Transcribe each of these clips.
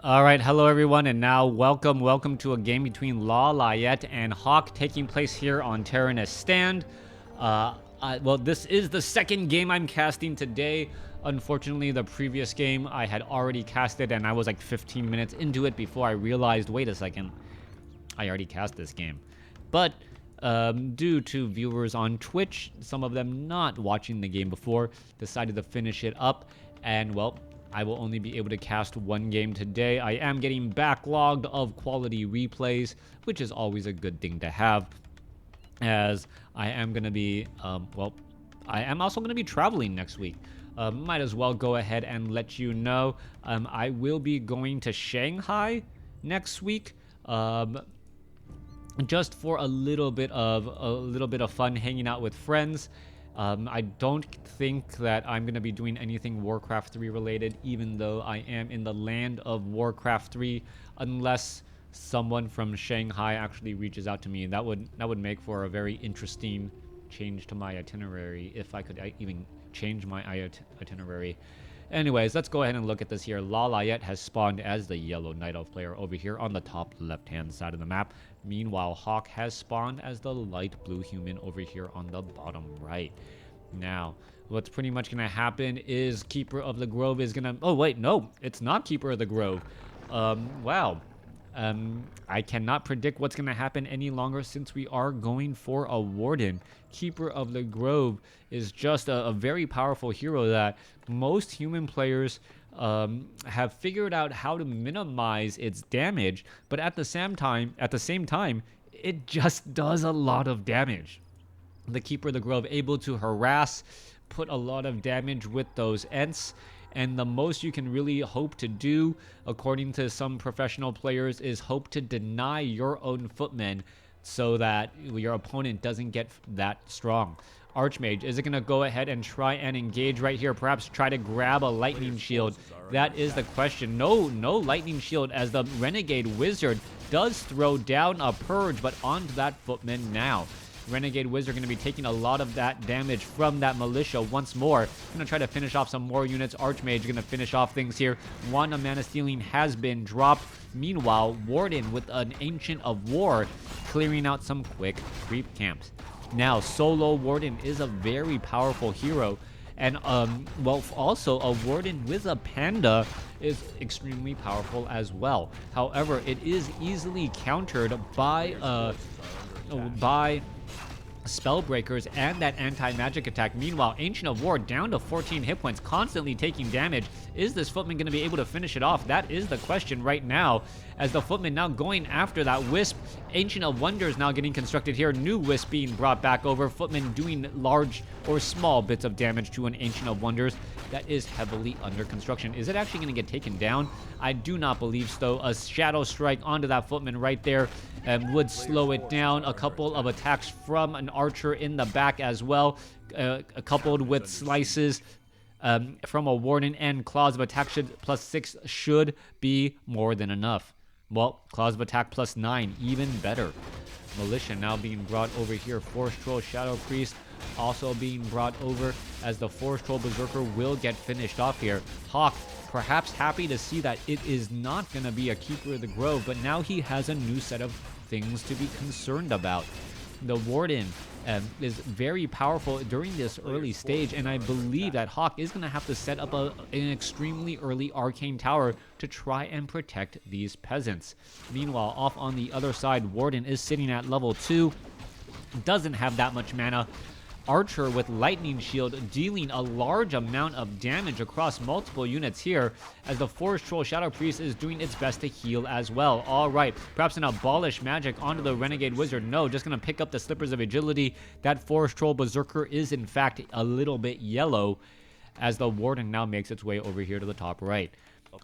All right, hello everyone, and now welcome to a game between Lawliet and Hawk taking place here on Terranus Stand. Well, this is the second game I'm casting today. Unfortunately, the previous game I had already casted, and I was like 15 minutes into it before I realized, wait a second, I already cast this game. But due to viewers on Twitch, some of them not watching the game before, decided to finish it up, and well, I will only be able to cast one game today. I am getting backlogged of quality replays, which is always a good thing to have, as I am going to be, I am also going to be traveling next week. Might as well go ahead and let you know. I will be going to Shanghai next week. Just for a little bit of fun, hanging out with friends. I don't think that I'm going to be doing anything Warcraft 3 related, even though I am in the land of Warcraft 3, unless someone from Shanghai actually reaches out to me. That would make for a very interesting change to my itinerary, if I could even change my itinerary. Anyways, let's go ahead and look at this here. Lawliet has spawned as the yellow Night Elf player over here on the top left-hand side of the map. Meanwhile, Hawk has spawned as the light blue human over here on the bottom right. Now, what's pretty much going to happen is Keeper of the Grove is going to... Oh, wait, no, it's not Keeper of the Grove. Wow. I cannot predict what's going to happen any longer since we are going for a Warden. Keeper of the Grove is just a very powerful hero that most human players have figured out how to minimize its damage, but at the same time, it just does a lot of damage. The Keeper of the Grove able to harass, put a lot of damage with those Ents. And the most you can really hope to do, according to some professional players, is hope to deny your own footmen so that your opponent doesn't get that strong. Archmage, is it going to go ahead and try and engage right here? Perhaps try to grab a lightning shield? That is the question. No lightning shield, as the Renegade Wizard does throw down a purge, but onto that footman now. Renegade Wizard going to be taking a lot of that damage from that militia once more. Going to try to finish off some more units. Archmage going to finish off things here. Wand of Mana Stealing has been dropped. Meanwhile, Warden with an Ancient of War clearing out some quick creep camps. Now, Solo Warden is a very powerful hero. And, well, also a Warden with a Panda is extremely powerful as well. However, it is easily countered by Spellbreakers and that anti-magic attack. Meanwhile, Ancient of War down to 14 hit points, constantly taking damage. Is this Footman going to be able to finish it off? That is the question right now, as the Footman now going after that Wisp. Ancient of Wonders now getting constructed here. New Wisp being brought back over. Footman doing large or small bits of damage to an Ancient of Wonders that is heavily under construction. Is it actually going to get taken down? I do not believe so. A Shadow Strike onto that Footman right there would slow it down. A couple of attacks from an Archer in the back as well, coupled with slices from a Warden, and Claws of Attack +6 should be more than enough. Well, Claws of Attack +9, even better. Militia now being brought over here. Force Troll, Shadow Priest also being brought over, as the Force Troll Berserker will get finished off here. Hawk perhaps happy to see that it is not going to be a Keeper of the Grove, but now he has a new set of things to be concerned about. The Warden is very powerful during this early stage, and I believe that Hawk is going to have to set up an extremely early Arcane Tower to try and protect these peasants. Meanwhile, off on the other side, Warden is sitting at level 2, doesn't have that much mana. Archer with Lightning Shield dealing a large amount of damage across multiple units here, as the Forest Troll Shadow Priest is doing its best to heal as well. Alright, perhaps an Abolish Magic onto the Renegade Wizard. No, just going to pick up the Slippers of Agility. That Forest Troll Berserker is in fact a little bit yellow, as the Warden now makes its way over here to the top right.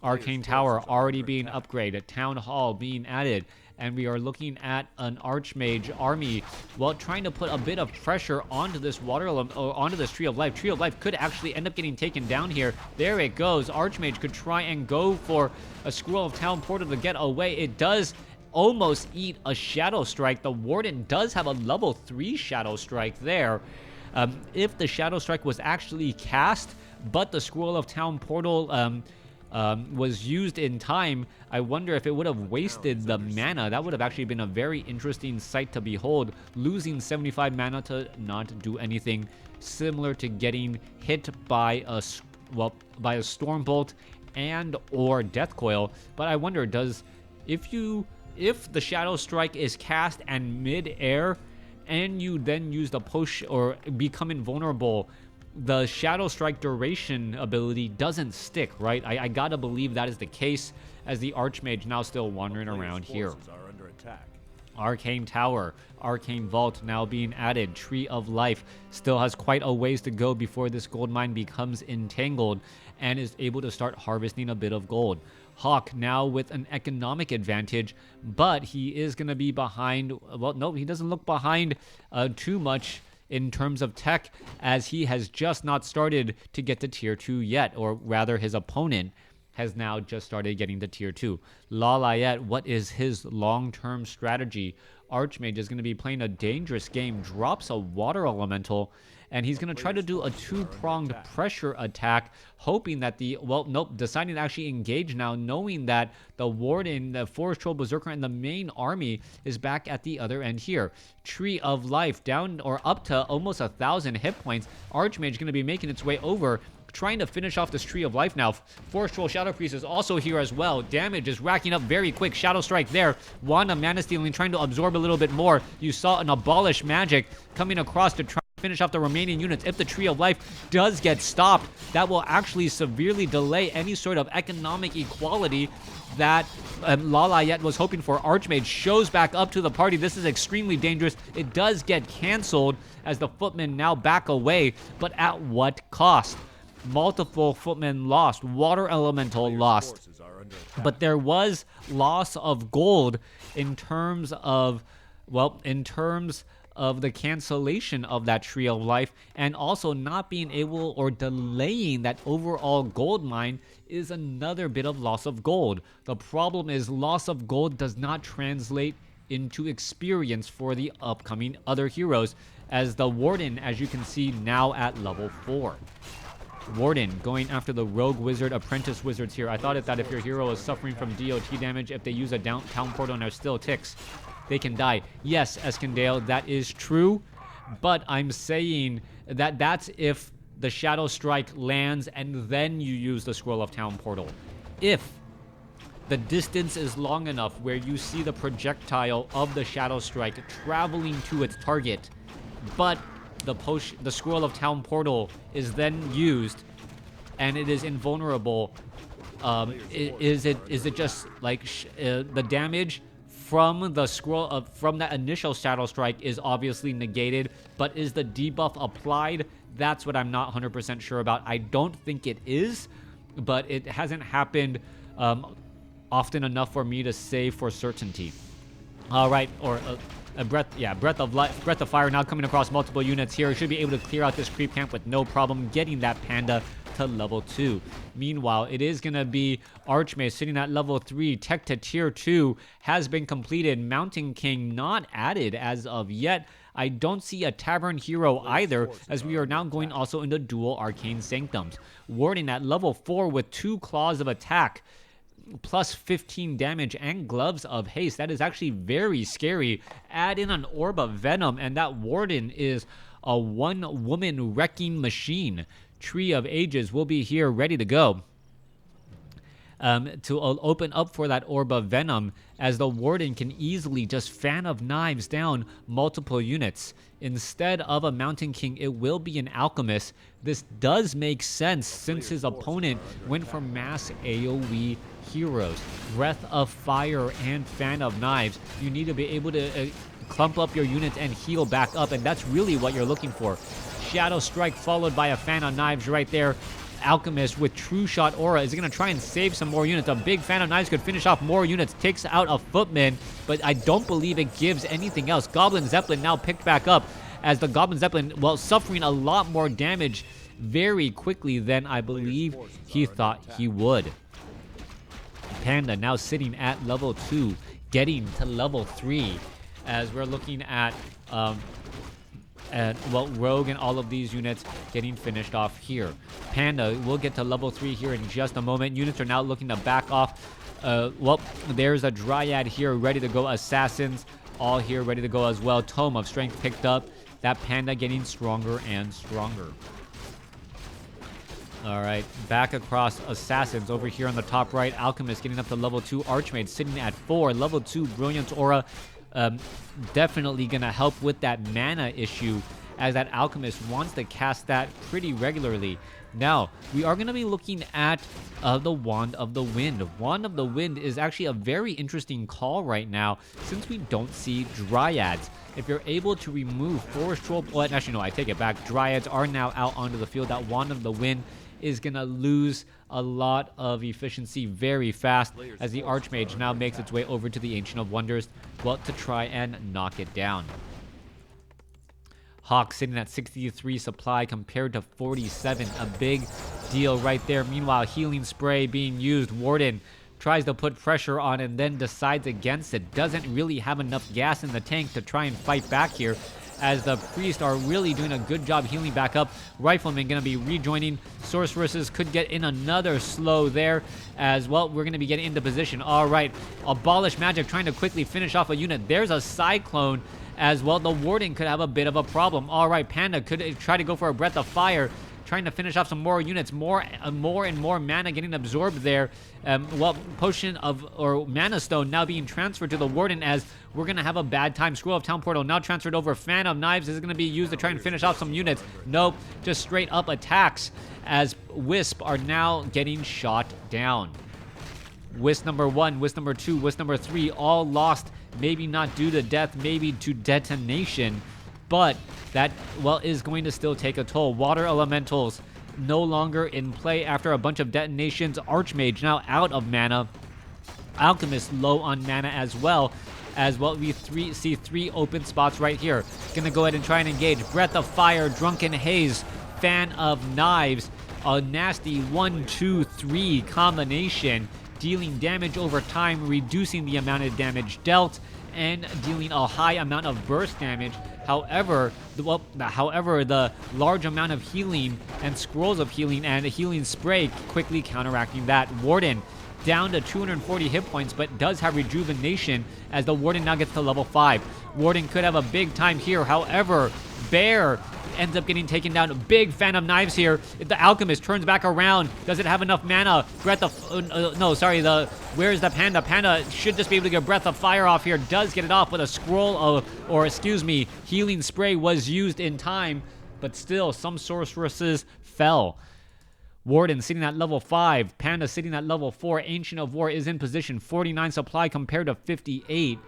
Arcane Tower already being upgraded, Town Hall being added, and we are looking at an Archmage army, well, trying to put a bit of pressure onto this onto this Tree of Life. Tree of Life could actually end up getting taken down here. There it goes. Archmage could try and go for a Scroll of Town Portal to get away. It does almost eat a Shadow Strike. The Warden does have a level 3 Shadow Strike there. If the Shadow Strike was actually cast, but the Scroll of Town Portal was used in time, I wonder if it would have wasted the mana. That would have actually been a very interesting sight to behold. Losing 75 mana to not do anything, similar to getting hit by a storm bolt and or death coil. But I wonder, if the Shadow Strike is cast and mid-air and you then use the push or become invulnerable, the Shadow Strike duration ability doesn't stick, right? I gotta believe that is the case, as the Archmage now still wandering around here. Arcane Tower, Arcane Vault now being added. Tree of Life still has quite a ways to go before this gold mine becomes entangled and is able to start harvesting a bit of gold. Hawk now with an economic advantage, but he is going to be behind. Well, no, he doesn't look behind too much in terms of tech, as he has just not started to get to tier 2 yet, or rather his opponent has now just started getting to tier 2. Lawliet, what is his long-term strategy? Archmage is going to be playing a dangerous game, drops a water elemental, and he's going to try to do a two-pronged pressure attack, hoping that deciding to actually engage now, knowing that the Warden, the Forest Troll Berserker, and the main army is back at the other end here. Tree of Life down or up to almost 1,000 hit points. Archmage going to be making its way over, trying to finish off this Tree of Life now. Forest Troll Shadow Priest is also here as well. Damage is racking up very quick. Shadow Strike there. Wanda Mana Stealing trying to absorb a little bit more. You saw an Abolish Magic coming across to try to finish off the remaining units. If the Tree of Life does get stopped, that will actually severely delay any sort of economic equality that Lawliet was hoping for. Archmage shows back up to the party. This is extremely dangerous. It does get canceled as the Footmen now back away, but at what cost? Multiple Footmen lost, water elemental lost, but there was loss of gold in terms of the cancellation of that Tree of Life, and also not being able or delaying that overall gold mine is another bit of loss of gold. The problem is loss of gold does not translate into experience for the upcoming other heroes, as the Warden, as you can see, now at level 4. Warden going after the Rogue Wizard, Apprentice Wizards here. I thought that if your hero is suffering from DOT damage, if they use a downtown portal and are still ticks, they can die. Yes, Eskandale, that is true, but I'm saying that that's if the Shadow Strike lands and then you use the Scroll of Town portal. If the distance is long enough where you see the projectile of the Shadow Strike traveling to its target, but the Scroll of Town portal is then used and it is invulnerable, is it just like the damage from the from that initial Shadow Strike is obviously negated, but is the debuff applied? That's what I'm not 100% sure about. I don't think it is, but it hasn't happened often enough for me to say for certainty. All right, or Breath of Fire now coming across multiple units here. Should be able to clear out this creep camp with no problem, getting that Panda to level 2. Meanwhile, it is going to be Archmage sitting at level 3. Tech to tier 2 has been completed. Mountain King not added as of yet. I don't see a Tavern Hero either, as we are now going also into dual Arcane Sanctums. Warden at level 4 with 2 Claws of Attack, plus 15 damage and Gloves of Haste. That is actually very scary. Add in an Orb of Venom, and that Warden is a one-woman wrecking machine. Tree of Ages will be here ready to go to open up for that Orb of Venom, as the Warden can easily just Fan of Knives down multiple units. Instead of a Mountain King, it will be an Alchemist. This does make sense since his opponent went for mass AoE heroes. Breath of Fire and Fan of Knives. You need to be able to clump up your units and heal back up, and that's really what you're looking for. Shadow Strike followed by a Fan of Knives right there. Alchemist with True Shot Aura is going to try and save some more units. A big Fan of Knives could finish off more units, takes out a Footman, but I don't believe it gives anything else. Goblin Zeppelin now picked back up, as the Goblin Zeppelin, well, suffering a lot more damage very quickly than I believe he thought he would. Panda now sitting at level 2, getting to level 3, as we're looking at And, well, Rogue and all of these units getting finished off here. Panda will get to level 3 here in just a moment. Units are now looking to back off. Well, there's a Dryad here ready to go. Assassins all here ready to go as well. Tome of Strength picked up. That Panda getting stronger and stronger. All right, back across Assassins over here on the top right. Alchemist getting up to level 2. Archmage sitting at 4. Level 2 Brilliance Aura. Definitely going to help with that mana issue, as that Alchemist wants to cast that pretty regularly. Now, we are going to be looking at the Wand of the Wind. Wand of the Wind is actually a very interesting call right now, since we don't see Dryads. If you're able to remove Forest Troll... Well, actually, no, I take it back. Dryads are now out onto the field. That Wand of the Wind is going to lose a lot of efficiency very fast, as the Archmage now makes its way over to the Ancient of Wonders, well, to try and knock it down. Hawk sitting at 63 supply compared to 47. A big deal right there. Meanwhile, Healing Spray being used. Warden tries to put pressure on and then decides against it. Doesn't really have enough gas in the tank to try and fight back here, as the Priests are really doing a good job healing back up. Rifleman going to be rejoining. Sorceresses could get in another slow there as well. We're going to be getting into position. All right, Abolish Magic trying to quickly finish off a unit. There's a Cyclone as well. The Warden could have a bit of a problem. All right, Panda could try to go for a Breath of Fire, trying to finish off some more units. More and more mana getting absorbed there. Well, Potion of, or Mana Stone now being transferred to the Warden, as we're going to have a bad time. Scroll of Town Portal now transferred over. Fan of Knives is going to be used to try and finish off some units. Nope, just straight up attacks, as Wisp are now getting shot down. Wisp number 1, Wisp number 2, Wisp number 3, all lost. Maybe not due to death, maybe to detonation. But that, well, is going to still take a toll. Water Elementals no longer in play after a bunch of detonations. Archmage now out of mana. Alchemist low on mana as well. We see 3 open spots right here. Gonna go ahead and try and engage. Breath of Fire, Drunken Haze, Fan of Knives. A nasty 1-2-3 combination, dealing damage over time, reducing the amount of damage dealt, and dealing a high amount of burst damage. However, the large amount of healing and scrolls of healing and a healing spray quickly counteracting that. Warden down to 240 hit points, but does have rejuvenation, as the Warden now gets to level 5. Warden could have a big time here. However, Bear ends up getting taken down. Big Fan of Knives here. The Alchemist turns back around. Does it have enough mana? Breath of... no, sorry. Where's the Panda? Panda should just be able to get Breath of Fire off here. Does get it off with a scroll of... Or, excuse me, Healing Spray was used in time. But still, some sorceresses fell. Warden sitting at level 5. Panda sitting at level 4. Ancient of War is in position. 49 supply compared to 58.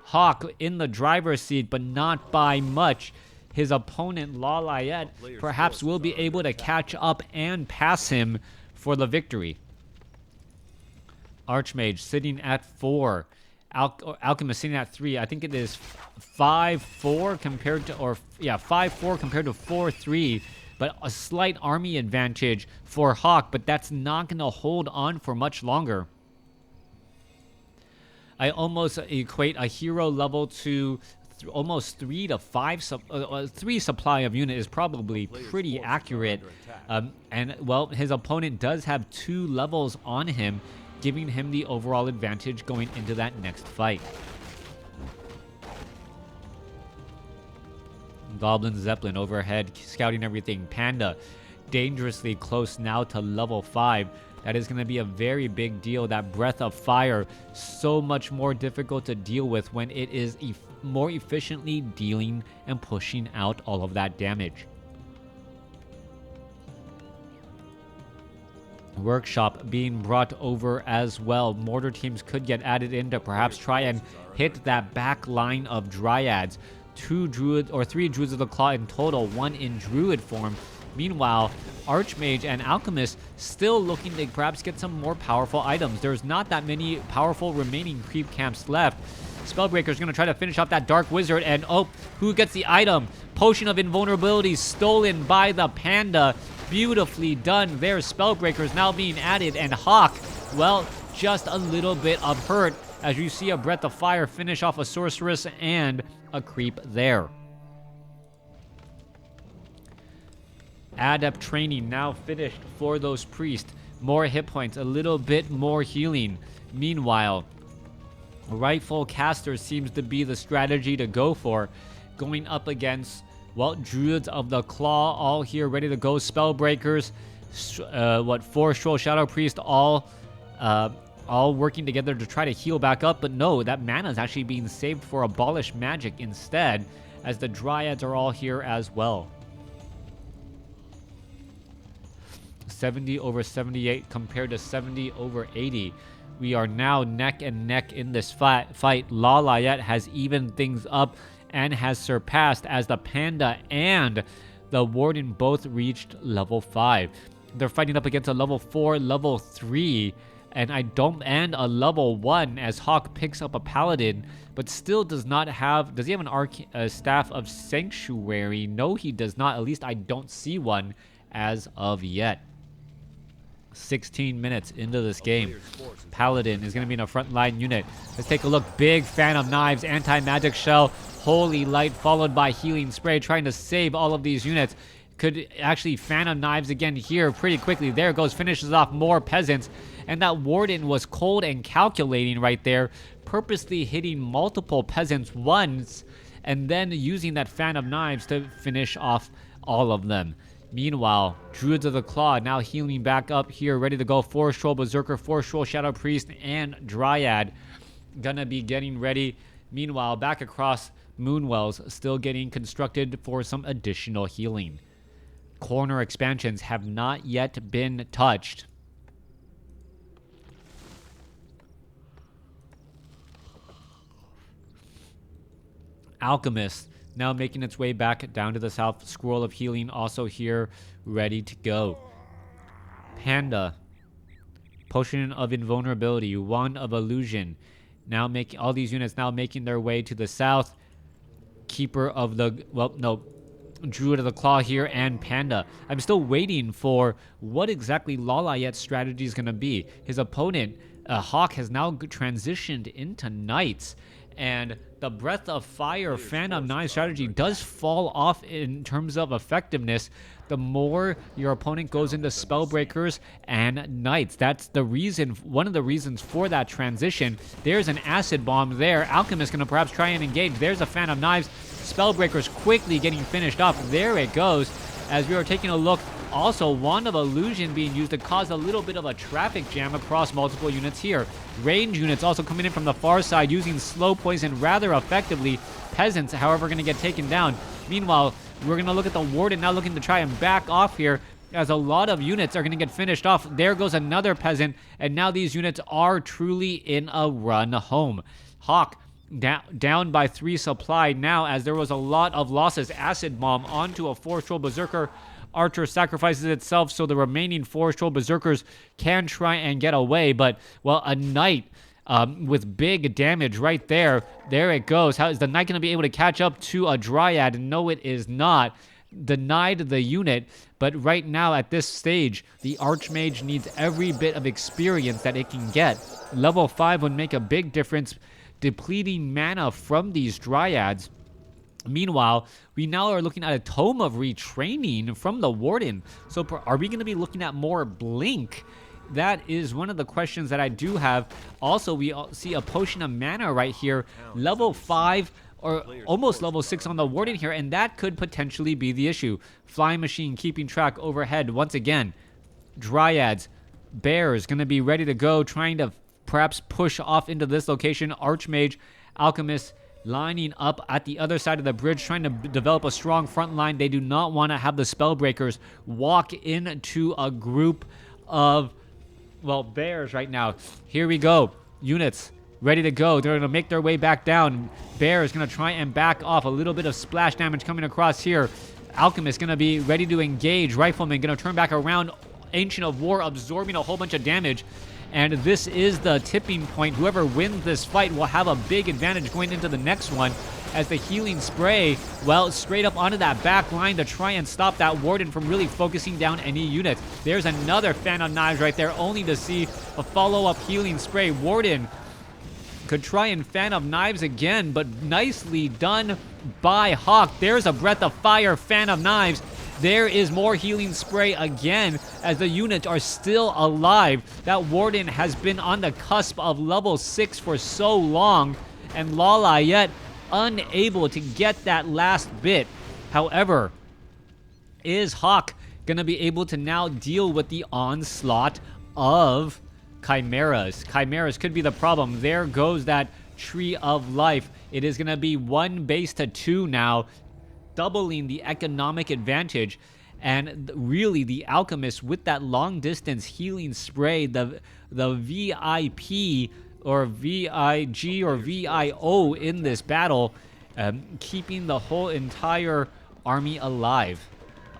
Hawk in the driver's seat, but not by much. His opponent, Lawliet, perhaps will be able to catch up and pass him for the victory. Archmage sitting at 4. Alchemist sitting at 3. I think it is 5-4 compared to, 5-4 compared to 4-3. But a slight army advantage for Hawk, but that's not going to hold on for much longer. I almost equate a hero level to almost 3 to 5 3 supply of unit is probably pretty accurate. And well, his opponent does have 2 levels on him, giving him the overall advantage going into that next fight. Goblin Zeppelin overhead, scouting everything. Panda dangerously close now to level 5. That is going to be a very big deal. That Breath of Fire, so much more difficult to deal with when it is more efficiently dealing and pushing out all of that damage. Workshop being brought over as well. Mortar teams could get added in to perhaps try and hit that back line of Dryads. 2 Druid or 3 Druids of the Claw in total, 1 in Druid form. Meanwhile, Archmage and Alchemist still looking to perhaps get some more powerful items. There's not that many powerful remaining creep camps left. Spellbreaker's going to try to finish off that Dark Wizard, and oh, who gets the item? Potion of Invulnerability stolen by the Panda. Beautifully done there. Spellbreaker's now being added, and Hawk, well, just a little bit of hurt as you see a Breath of Fire finish off a Sorceress and a creep there. Adept training now finished for those priests. More hit points, a little bit more healing. Meanwhile, Rightful Caster seems to be the strategy to go for. Going up against, well, Druids of the Claw, all here ready to go. Spellbreakers, 4 Stroll Shadow Priest, all working together to try to heal back up. But no, that mana is actually being saved for Abolish Magic instead, as the Dryads are all here as well. 70 over 78 compared to 70 over 80. We are now neck and neck in this fight. Lawliet has evened things up and has surpassed, as the Panda and the Warden both reached level 5. They're fighting up against a level 4, level 3, and a level 1, as Hawk picks up a Paladin, but still does not have... Does he have an Staff of Sanctuary? No, he does not. At least I don't see one as of yet. 16 minutes into this game. Paladin is going to be in a frontline unit. Let's take a look. Big fan of knives, anti-magic shell, holy light, followed by healing spray, trying to save all of these units. Could actually fan of knives again here pretty quickly. There goes, finishes off more peasants. And that Warden was cold and calculating right there, purposely hitting multiple peasants once, and then using that fan of knives to finish off all of them. Meanwhile, Druids of the Claw now healing back up here, ready to go. 4 Stroll Berserker, 4 Stroll Shadow Priest, and Dryad gonna be getting ready. Meanwhile, back across, Moonwells still getting constructed for some additional healing. Corner expansions have not yet been touched. Alchemist now making its way back down to the south. Scroll of Healing also here, ready to go. Panda, Potion of Invulnerability, Wand of Illusion, now making all these units now making their way to the south. Keeper of the, well, no, Druid of the Claw here, and Panda. I'm still waiting for what exactly Lawliet's strategy is going to be. His opponent, Hawk, has now transitioned into Knights, and the Breath of Fire Fan of Knives strategy does fall off in terms of effectiveness the more your opponent goes into Spellbreakers and Knights. That's the reason, one of the reasons for that transition. There's an Acid Bomb there. Alchemist going to perhaps try and engage. There's a Fan of Knives. Spellbreakers quickly getting finished off. There it goes. As we are taking a look, also Wand of Illusion being used to cause a little bit of a traffic jam across multiple units here. Range units also coming in from the far side using Slow Poison rather effectively. Peasants, however, going to get taken down. Meanwhile, we're going to look at the Warden now looking to try and back off here, as a lot of units are going to get finished off. There goes another Peasant, and now these units are truly in a run home. Hawk down by 3 supply now, as there was a lot of losses. Acid Bomb onto a 4-Stroll Berserker. Archer sacrifices itself so the remaining 4-Stroll Berserkers can try and get away, but, well, a Knight with big damage right there. There it goes. How is the Knight going to be able to catch up to a Dryad? No, it is not. Denied the unit, but right now at this stage, the Archmage needs every bit of experience that it can get. Level 5 would make a big difference, depleting mana from these Dryads. Meanwhile, we now are looking at a Tome of Retraining from the Warden. So are we going to be looking at more Blink? That is one of the questions that I do have. Also, we see a Potion of Mana right here. Level 5 or almost level 6 on the Warden here, and that could potentially be the issue. Flying Machine keeping track overhead once again. Dryads, Bears going to be ready to go, trying to perhaps push off into this location. Archmage, Alchemist lining up at the other side of the bridge, trying to develop a strong front line. They do not want to have the Spellbreakers walk into a group of, well, Bears right now. Here we go. Units ready to go. They're going to make their way back down. Bears going to try and back off. A little bit of splash damage coming across here. Alchemist going to be ready to engage. Rifleman going to turn back around. Ancient of War absorbing a whole bunch of damage. And this is the tipping point. Whoever wins this fight will have a big advantage going into the next one, as the healing spray, well, straight up onto that back line to try and stop that Warden from really focusing down any units. There's another Fan of Knives right there, only to see a follow-up healing spray. Warden could try and Fan of Knives again, but nicely done by Hawk. There's a Breath of Fire Fan of Knives, There is more healing spray again as the units are still alive. That Warden has been on the cusp of level 6 for so long, and Lawliet unable to get that last bit. However, is Hawk gonna be able to now deal with the onslaught of Chimeras? Chimeras could be the problem. There goes that Tree of Life. It is gonna be 1 base to 2 now, doubling the economic advantage. And really, the Alchemist with that long distance healing spray, the VIP or VIG or VIO in this battle, keeping the whole entire army alive.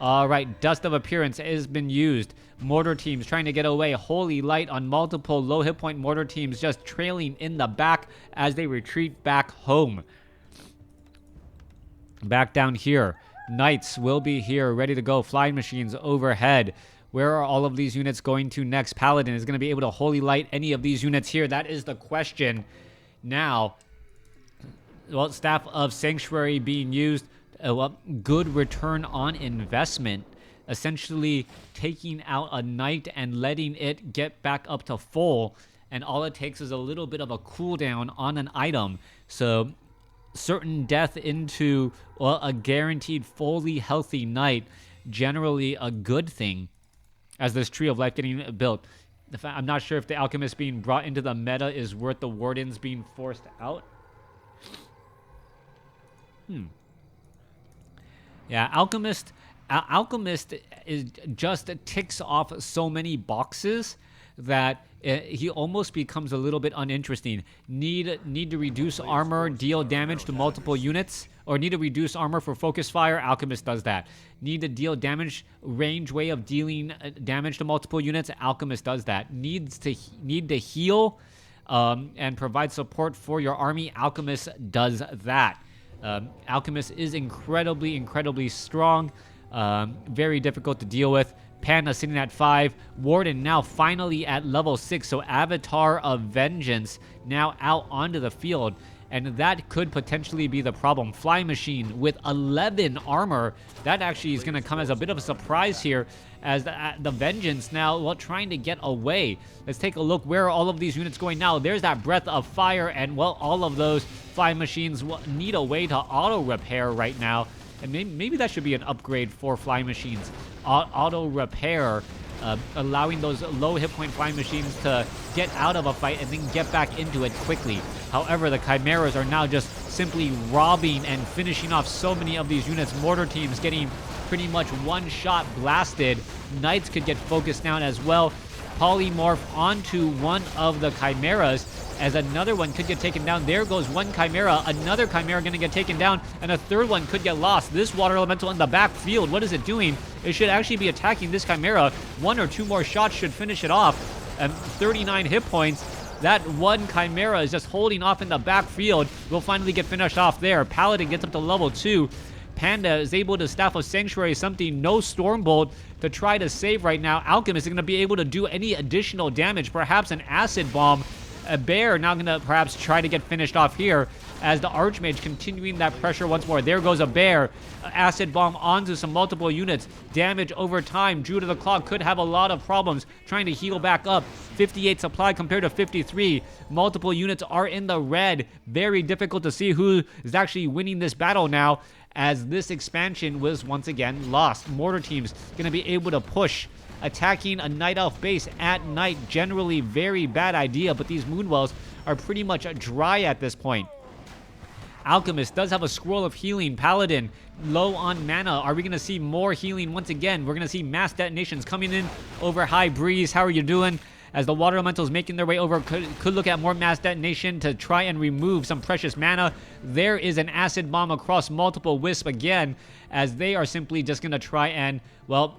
Alright, Dust of Appearance has been used. Mortar teams trying to get away. Holy Light on multiple low hit point mortar teams just trailing in the back as they retreat back home. Back down here, Knights will be here, ready to go. Flying machines overhead. Where are all of these units going to next? Paladin is going to be able to Holy Light any of these units here. That is the question. Now, well, Staff of Sanctuary being used. Well, good return on investment. Essentially taking out a Knight and letting it get back up to full. And all it takes is a little bit of a cooldown on an item. So certain death into, well, a guaranteed fully healthy Knight. Generally a good thing as this Tree of Life getting built. I'm not sure if the Alchemist being brought into the meta is worth the Wardens being forced out. Yeah, Alchemist is just ticks off so many boxes that he almost becomes a little bit uninteresting. Need to reduce armor, deal damage to multiple units, or need to reduce armor for focus fire. Alchemist does that. Need to deal damage, range way of dealing damage to multiple units. Alchemist does that. Need to heal and provide support for your army. Alchemist does that. Alchemist is incredibly strong. Very difficult to deal with. Panda sitting at 5. Warden now finally at level 6. So Avatar of Vengeance now out onto the field. And that could potentially be the problem. Flying Machine with 11 armor. That actually is going to come as a bit of a surprise here. As the Vengeance now, well, trying to get away. Let's take a look. Where are all of these units going now? There's that Breath of Fire. And, well, all of those Flying Machines need a way to auto-repair right now. And maybe that should be an upgrade for Flying Machines. Auto-repair, allowing those low hit point Flying Machines to get out of a fight and then get back into it quickly. However, the Chimeras are now just simply robbing and finishing off so many of these units. Mortar teams getting pretty much one-shot blasted. Knights could get focused down as well. Polymorph onto one of the Chimeras as another one could get taken down. There goes one Chimera. Another Chimera going to get taken down, and a third one could get lost. This Water Elemental in the backfield, what is it doing? It should actually be attacking this Chimera. 1 or 2 more shots should finish it off. 39 hit points. That one Chimera is just holding off in the backfield. Will finally get finished off there. Paladin gets up to level 2. Panda is able to Staff of Sanctuary something. No Stormbolt to try to save right now. Alchemist is going to be able to do any additional damage. Perhaps an Acid Bomb. A Bear now going to perhaps try to get finished off here as the Archmage continuing that pressure once more. There goes a Bear. Acid Bomb onto some multiple units. Damage over time. Drew to the Claw could have a lot of problems trying to heal back up. 58 supply compared to 53. Multiple units are in the red. Very difficult to see who is actually winning this battle now, as this expansion was once again lost. Mortar teams going to be able to push. Attacking a Night Elf base at night, generally very bad idea, but these Moonwells are pretty much dry at this point. Alchemist does have a Scroll of Healing. Paladin low on mana. Are we going to see more healing once again? We're going to see mass detonations coming in over High Breeze. How are you doing? As the Water Elementals making their way over, could look at more mass detonation to try and remove some precious mana. There is an Acid Bomb across multiple Wisp again, as they are simply just going to try and, well,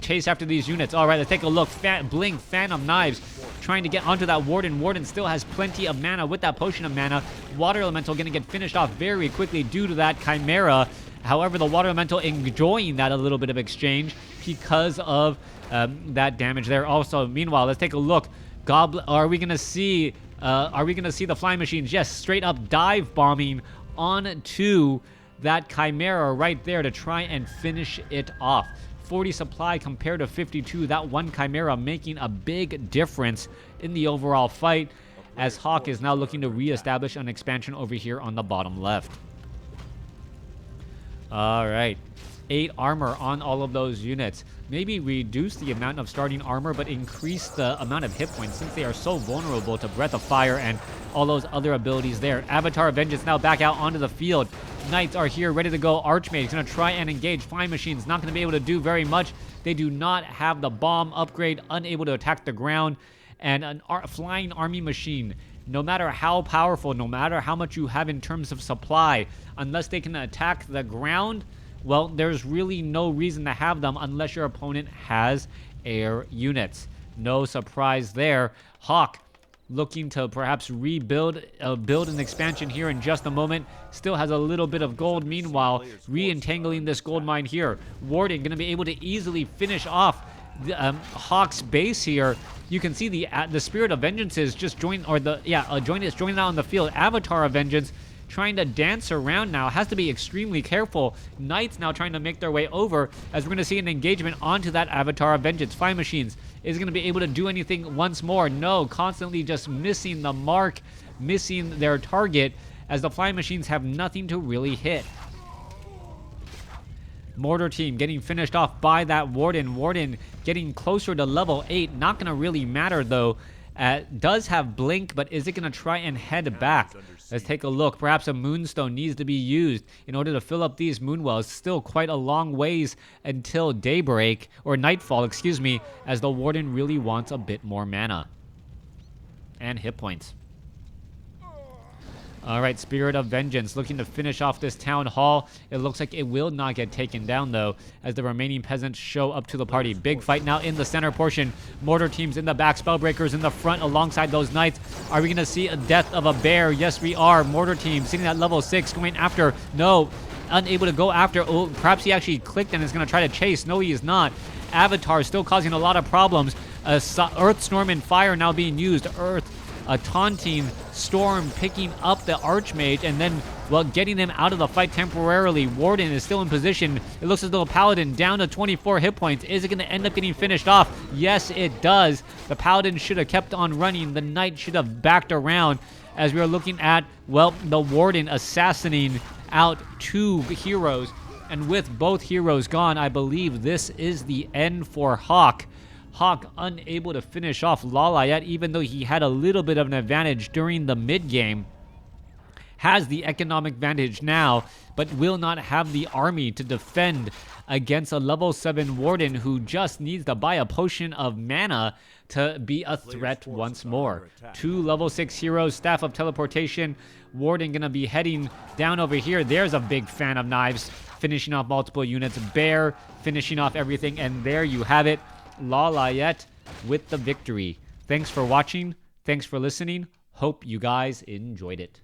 chase after these units. All right, let's take a look. Blink, Phantom Knives, trying to get onto that Warden. Warden still has plenty of mana with that Potion of Mana. Water Elemental going to get finished off very quickly due to that Chimera. However, the Water Elemental enjoying that a little bit of exchange because of that damage there. Also, meanwhile, let's take a look. Goblin, are we going to see the Flying Machines? Yes, straight up dive bombing onto that Chimera right there to try and finish it off. 40 supply compared to 52. That one Chimera making a big difference in the overall fight, as Hawk is now looking to reestablish an expansion over here on the bottom left. All right. 8 armor on all of those units. Maybe reduce the amount of starting armor, but increase the amount of hit points since they are so vulnerable to Breath of Fire and all those other abilities there. Avatar of Vengeance now back out onto the field. Knights are here ready to go. Archmage is going to try and engage. Flying Machine's not going to be able to do very much. They do not have the bomb upgrade, unable to attack the ground. And a flying army machine, no matter how powerful, no matter how much you have in terms of supply, unless they can attack the ground, well, there's really no reason to have them unless your opponent has air units. No surprise there. Hawk looking to perhaps rebuild, build an expansion here in just a moment. Still has a little bit of gold. Meanwhile, re-entangling this gold mine here. Warden going to be able to easily finish off Hawk's base here. You can see the Spirit of Vengeance is just joining out on the field. Avatar of Vengeance trying to dance around now. Has to be extremely careful. Knights now trying to make their way over, as we're going to see an engagement onto that Avatar of Vengeance. Flying Machines is going to be able to do anything once more. No, constantly just missing the mark, missing their target, as the Flying Machines have nothing to really hit. Mortar team getting finished off by that Warden. Warden getting closer to level 8. Not going to really matter, though. Does have Blink, but is it going to try and head back? Let's take a look. Perhaps a Moonstone needs to be used in order to fill up these Moonwells. Still quite a long ways until daybreak, or nightfall, excuse me, as the Warden really wants a bit more mana. And hit points. All right, Spirit of Vengeance looking to finish off this town hall. It looks like it will not get taken down, though, as the remaining peasants show up to the party. Big fight now in the center portion. Mortar teams in the back, Spellbreakers in the front alongside those knights. Are we going to see a death of a bear? Yes, we are. Mortar team sitting at level 6, going after. No, unable to go after. Oh, perhaps he actually clicked and is going to try to chase. No, he is not. Avatar still causing a lot of problems. Earth Storm and Fire now being used. A taunting Storm picking up the Archmage and then, well, getting them out of the fight temporarily. Warden is still in position. It looks as though Paladin down to 24 hit points. Is it going to end up getting finished off? Yes, it does. The Paladin should have kept on running. The Knight should have backed around, as we are looking at, well, the Warden assassinating out 2 heroes. And with both heroes gone, I believe this is the end for Hawk. Hawk unable to finish off Lawliet, even though he had a little bit of an advantage during the mid-game. Has the economic advantage now, but will not have the army to defend against a level 7 Warden who just needs to buy a potion of mana to be a threat once more. 2 level 6 heroes, Staff of Teleportation. Warden gonna be heading down over here. There's a big fan of knives, finishing off multiple units. Bear finishing off everything, and there you have it. Lawliet with the victory. Thanks for watching. Thanks for listening. Hope you guys enjoyed it.